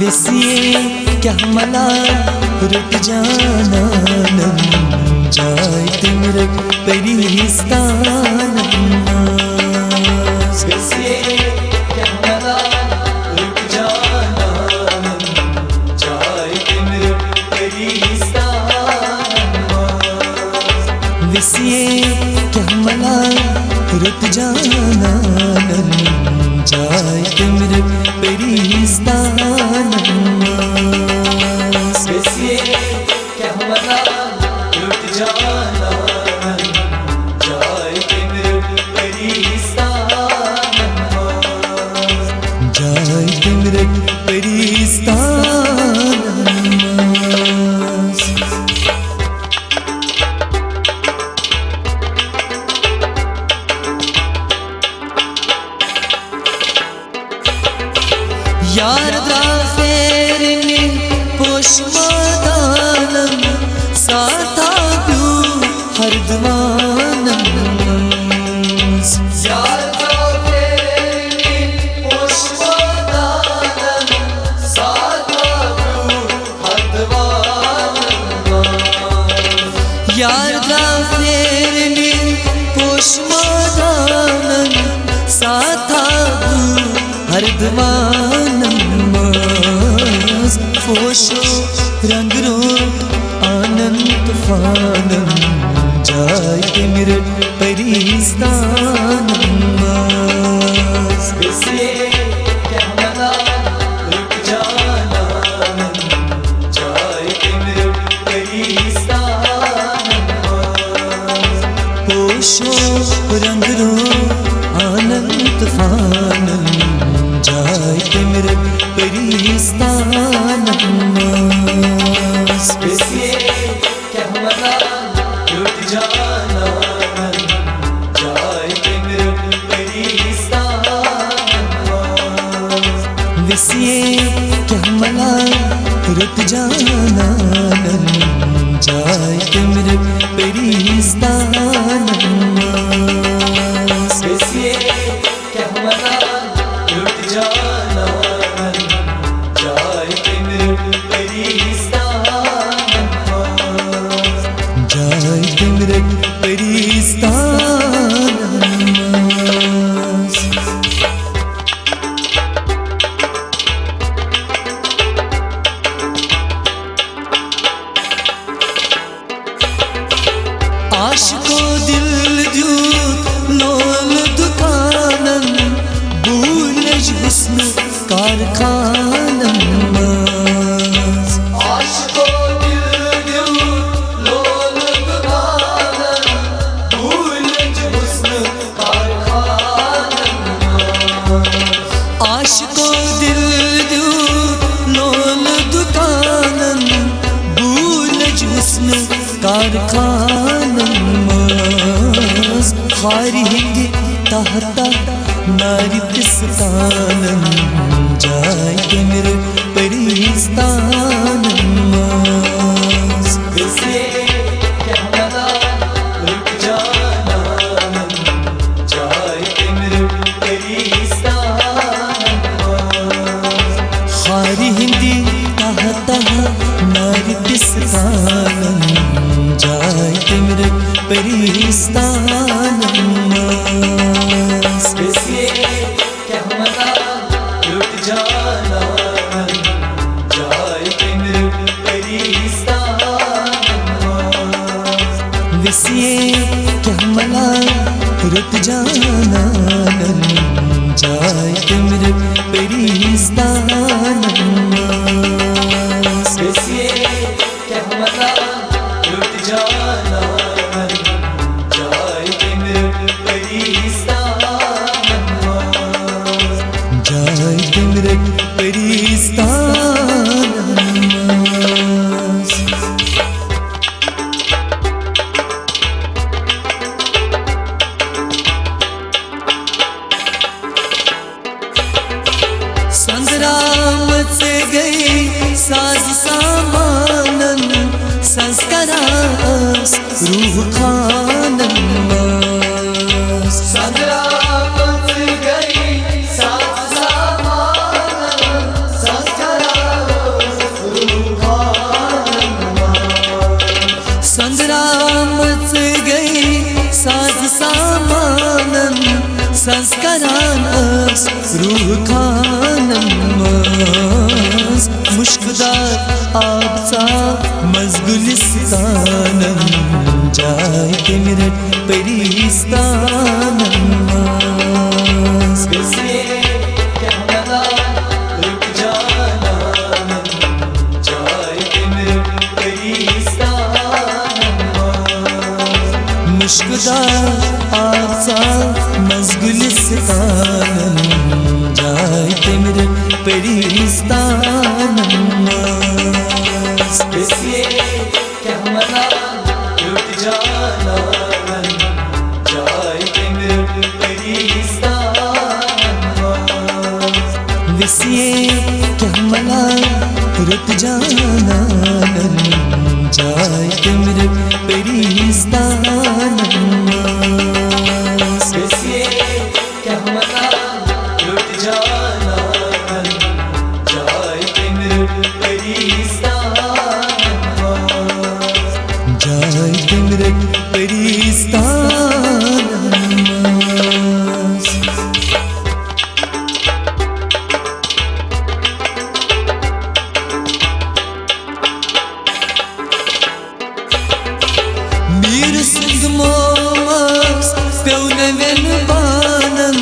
विसिए क्या मला रुक जाना जाय तिमर परिस्तान विसिए क्या मला रुक जाना जाय तिमर परिस्तान विसिए क्या मला रुक जाना जाय तिमर परिस्तान विसिए क्या मला रुक जाना जाय तिमर परिस्तान जाय तिमर परिस्तान यार फेरने पुष्पदानम साथा प्यू हरदवानम यार फेरने पुष्पदानम साथा प्यू हरदवानम यार फेरने पुष्पदानम साथा प्यू हरदवानम पोषो रंग रूप आनंद फानम जाय तिमर परिस्तानम विसिए क्या मला रुक जाना जाय तिमर परिस्तानम पोषो रंग रूप आनंद फानम जाय तिमर परिस्तान विसिए क्या मला रुक जाना जाय तिमर परिस्तान विसिए क्या मला रुक जाना जाय तिमर परिस्तान विसिए क्या मला रुक जाना जाय तिमर परिस्तान जाय तिमर परिस्तान आशिको दिल द्यूत लोल दुकानन बूलज हुस्न कारखानम आशिको दिल द्यूत लोल दुकानन बूलज हुस्न कारखानम आशिको दिल द्यूत लोल दुकानन बूलज हुस्न कारखानम खारी हिंगे ताहता नारी पिस्तानम जाय तिमर परिस्तानम विसिए क्या मला रुक जाना जाय तिमर परिस्तानम खारी हिंगे ताहता नारी पिस्तानम जाय तिमर परिस्तानम विसिए क्या मला रुक जाना जाय तिमर परिस्तानम विसिए क्या मला रुक जाना जाय तिमर परिस्तानम विसिए क्या मला रुक जाना जाय तिमर परिस्तानम जाय तिमर परिस्तानम संग्राम से गई साज सामानन संस्कारा संस्करान रूह खानम मुश्कदार आबचा मजगुलिस्तानम जाय तिमिरट परिस्तानम मुश्कदार आबचा मजगुलिस्तानम जाय तिमिरट परिस्तानम विसिए क्या मला रुत जाना जाय तिमिरट परिस्तानम विसिए क्या मला रुत जाना जाय तिमिरट परिस्तानम जाय तिमिरट परिस्तानम Momas peune ven banan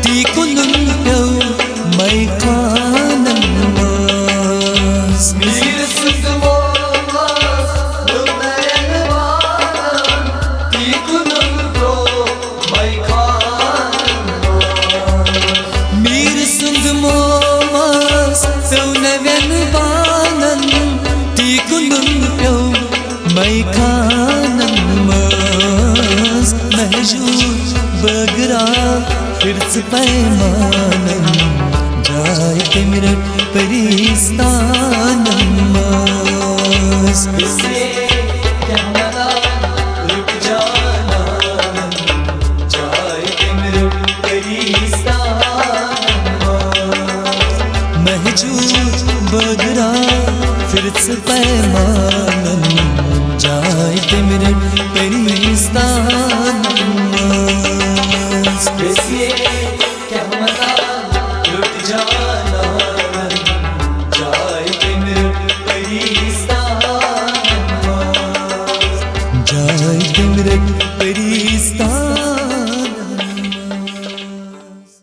ti kunun peu mai kanan mas mir sud momas peune ven banan ti kunun peu mai kanan mir sud momas peune ven banan ti kunun peu mai kanan Mahjoor बगरा फिर से पैमानम जाय तिमिरट परिस्तानम इससे क्या मला रुक जाना जाय तिमिरट परिस्तानम महजूर बगरा फिर से पैमानम जाय तिमिरट परिस्तानम क्या मला रुक जाना जाय तिमिरट परिस्तानम जाय तिमिरट परिस्तानम